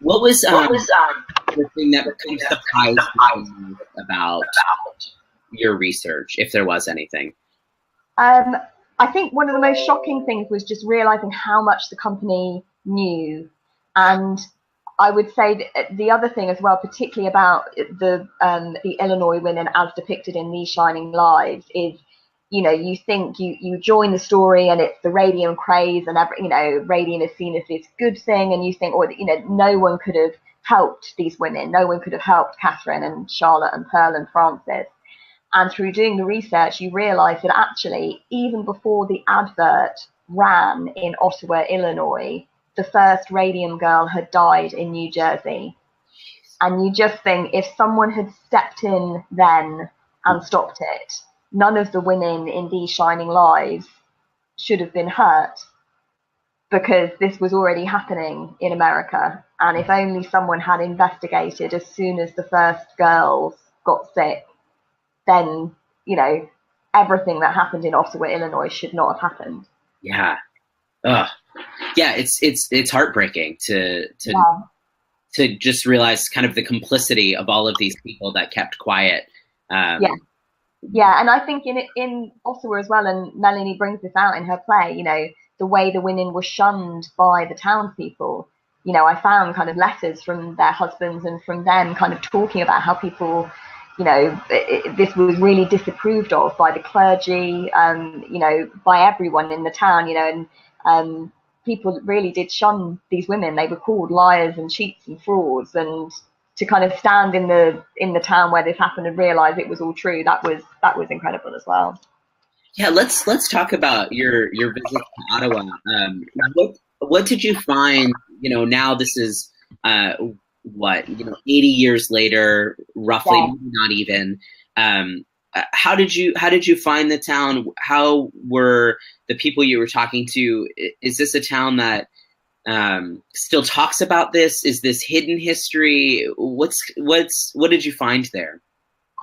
What was the thing that kind of surprised you about your research, if there was anything? I think one of the most shocking things was just realizing how much the company knew. And I would say the other thing as well, particularly about the Illinois women as depicted in These Shining Lives, is, you know, you think you join the story and it's the radium craze and every, you know, radium is seen as this good thing, and you think, oh, you know, no one could have helped these women, no one could have helped Catherine and Charlotte and Pearl and Frances. And through doing the research, you realize that actually, even before the advert ran in Ottawa, Illinois, the first Radium girl had died in New Jersey. And you just think, if someone had stepped in then and stopped it, none of the women in These Shining Lives should have been hurt, because this was already happening in America. And if only someone had investigated as soon as the first girls got sick, then, you know, everything that happened in Ottawa, Illinois should not have happened. Yeah. Ugh. Yeah, it's heartbreaking to just realize kind of the complicity of all of these people that kept quiet. Yeah, and I think in Ottawa as well, and Melanie brings this out in her play, you know, the way the women were shunned by the townspeople. You know, I found kind of letters from their husbands and from them kind of talking about how people, you know, this was really disapproved of by the clergy, you know, by everyone in the town, you know, and people really did shun these women. They were called liars and cheats and frauds, and to kind of stand in the town where this happened and realize it was all true, that was incredible as well. Yeah, let's talk about your visit to Ottawa. What did you find? You know, now this is 80 years later, roughly, maybe not even. How did you find the town? How were the people you were talking to? Is this a town that still talks about this? Is this hidden history? What did you find there?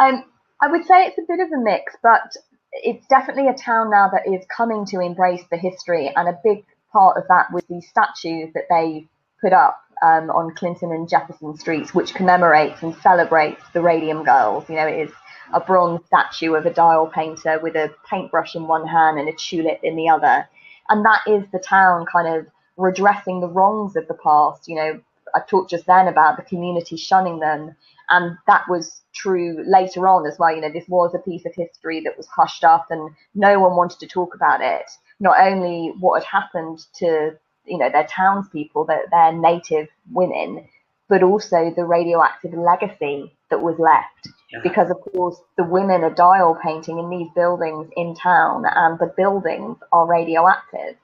I would say it's a bit of a mix, but it's definitely a town now that is coming to embrace the history, and a big part of that was the statues that they put up on Clinton and Jefferson Streets, which commemorates and celebrates the Radium Girls. You know, it is a bronze statue of a dial painter with a paintbrush in one hand and a tulip in the other. And that is the town kind of redressing the wrongs of the past. You know, I talked just then about the community shunning them, and that was true later on as well. You know, this was a piece of history that was hushed up and no one wanted to talk about it. Not only what had happened to, you know, their townspeople, their native women, but also the radioactive legacy that was left. Yeah. Because, of course, the women are dial painting in these buildings in town, and the buildings are radioactive.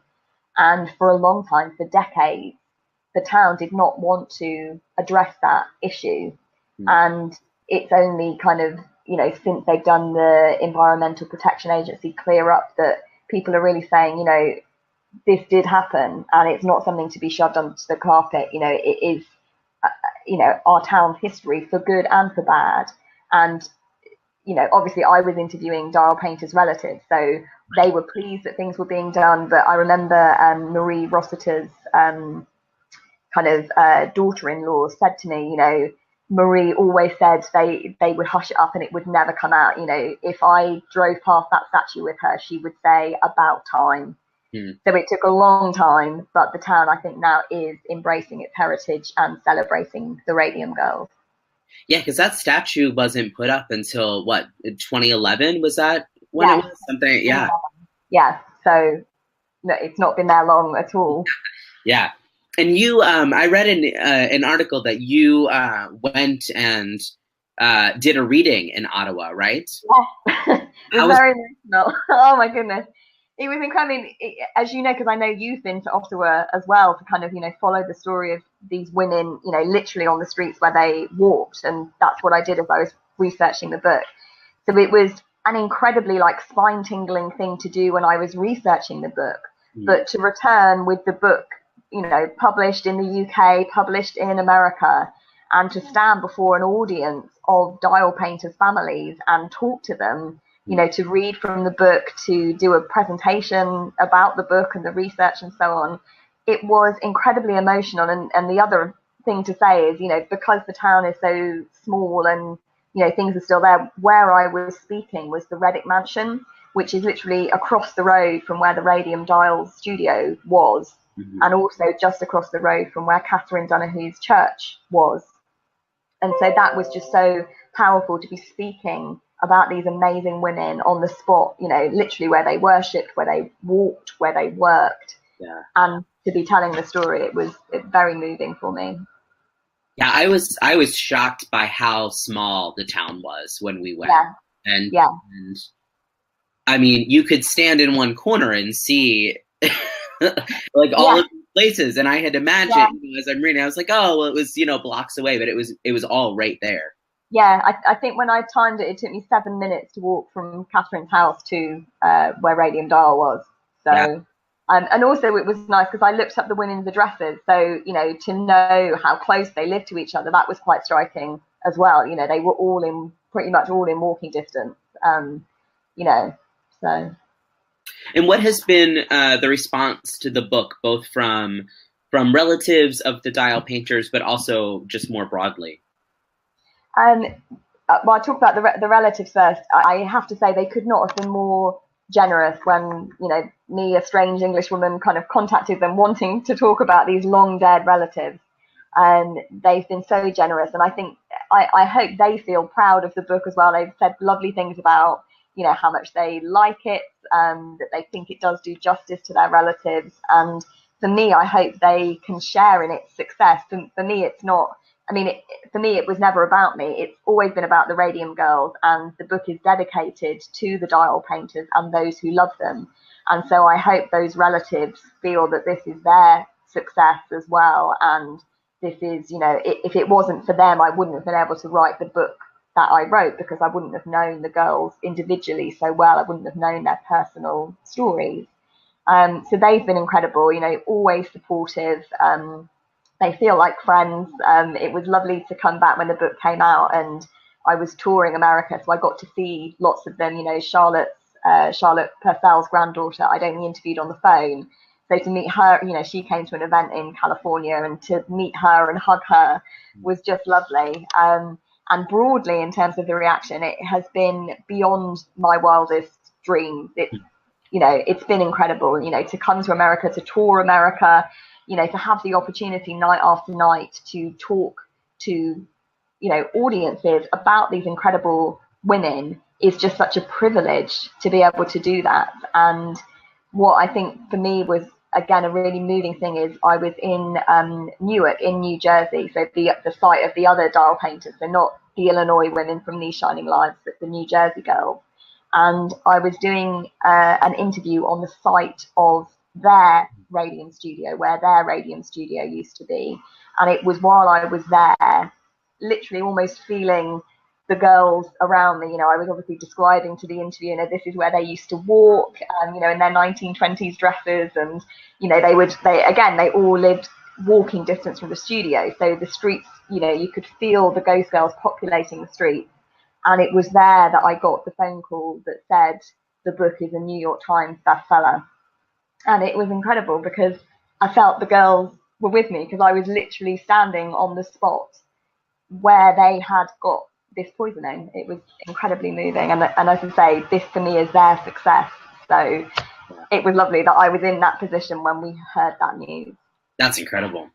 And for a long time, for decades, the town did not want to address that issue. And it's only kind of, you know, since they've done the Environmental Protection Agency clear up that people are really saying, you know, this did happen and it's not something to be shoved under the carpet. You know, it is, you know, our town's history for good and for bad. And, you know, obviously I was interviewing dial painters' relatives, so they were pleased that things were being done. But I remember Marie Rossiter's daughter-in-law said to me, you know, Marie always said they would hush it up and it would never come out. You know, if I drove past that statue with her, she would say, about time. So it took a long time, but the town, I think, now is embracing its heritage and celebrating the Radium Girls. Yeah, because that statue wasn't put up until, what, 2011? Was that when it was? Something, yeah. Yeah, so no, it's not been there long at all. Yeah. And you, I read an article that you went and did a reading in Ottawa, right? Yeah, it was very emotional. Oh my goodness, it was incredible. I mean, as you know, because I know you've been to Ottawa as well, to kind of, you know, follow the story of these women, you know, literally on the streets where they walked, and that's what I did as I was researching the book. So it was an incredibly like spine-tingling thing to do when I was researching the book, but to return with the book, you know, published in the UK, published in America, and to stand before an audience of dial painters' families and talk to them, you know, to read from the book, to do a presentation about the book and the research and so on. It was incredibly emotional. And the other thing to say is, because the town is so small and, things are still there, where I was speaking was the Reddick Mansion, which is literally across the road from where the Radium Dial studio was, and also just across the road from where Catherine Donahue's church was. And so that was just so powerful to be speaking about these amazing women on the spot, literally where they worshipped, where they walked, where they worked. Yeah. And to be telling the story, it was very moving for me. Yeah, I was shocked by how small the town was when we went. Yeah. And, yeah. and I mean, you could stand in one corner and see like all of the places. And I had imagined as I'm reading, I was like, oh, well, it was, blocks away, but it was all right there. Yeah, I think when I timed it, it took me 7 minutes to walk from Catherine's house to where Radium Dial was. So, and also it was nice because I looked up the women's addresses. So, to know how close they lived to each other, that was quite striking as well. They were pretty much all in walking distance. So. And what has been the response to the book, both from relatives of the dial painters, but also just more broadly? Well, I'll talk about the relatives first. I have to say they could not have been more generous when, me, a strange English woman, kind of contacted them wanting to talk about these long dead relatives. And they've been so generous. And I think, I hope they feel proud of the book as well. They've said lovely things about, how much they like it, that they think it does do justice to their relatives. And for me, I hope they can share in its success. For me, it's not, for me, it was never about me. It's always been about the Radium girls, and the book is dedicated to the dial painters and those who love them. And so I hope those relatives feel that this is their success as well. And this is, if it wasn't for them, I wouldn't have been able to write the book that I wrote, because I wouldn't have known the girls individually so well. I wouldn't have known their personal stories. So they've been incredible, always supportive. They feel like friends. It was lovely to come back when the book came out, and I was touring America, so I got to see lots of them. Charlotte Purcell's granddaughter, I'd only interviewed on the phone. So to meet her, she came to an event in California, and to meet her and hug her was just lovely. And broadly, in terms of the reaction, it has been beyond my wildest dreams. It's been incredible, to come to America, to tour America, to have the opportunity night after night to talk to, audiences about these incredible women is just such a privilege to be able to do that. And what I think for me was, again, a really moving thing is I was in Newark in New Jersey, so the site of the other dial painters, so not the Illinois women from These Shining Lives, but the New Jersey girls. And I was doing an interview on the site of their Radium studio, where their Radium studio used to be. And it was while I was there, literally almost feeling the girls around me. I was obviously describing to the interviewer, this is where they used to walk, in their 1920s dresses, and they all lived walking distance from the studio. So the streets, you could feel the Ghost Girls populating the streets. And it was there that I got the phone call that said the book is a New York Times bestseller. And it was incredible because I felt the girls were with me, because I was literally standing on the spot where they had got this poisoning. It was incredibly moving. And as I say, this for me is their success. So it was lovely that I was in that position when we heard that news. That's incredible.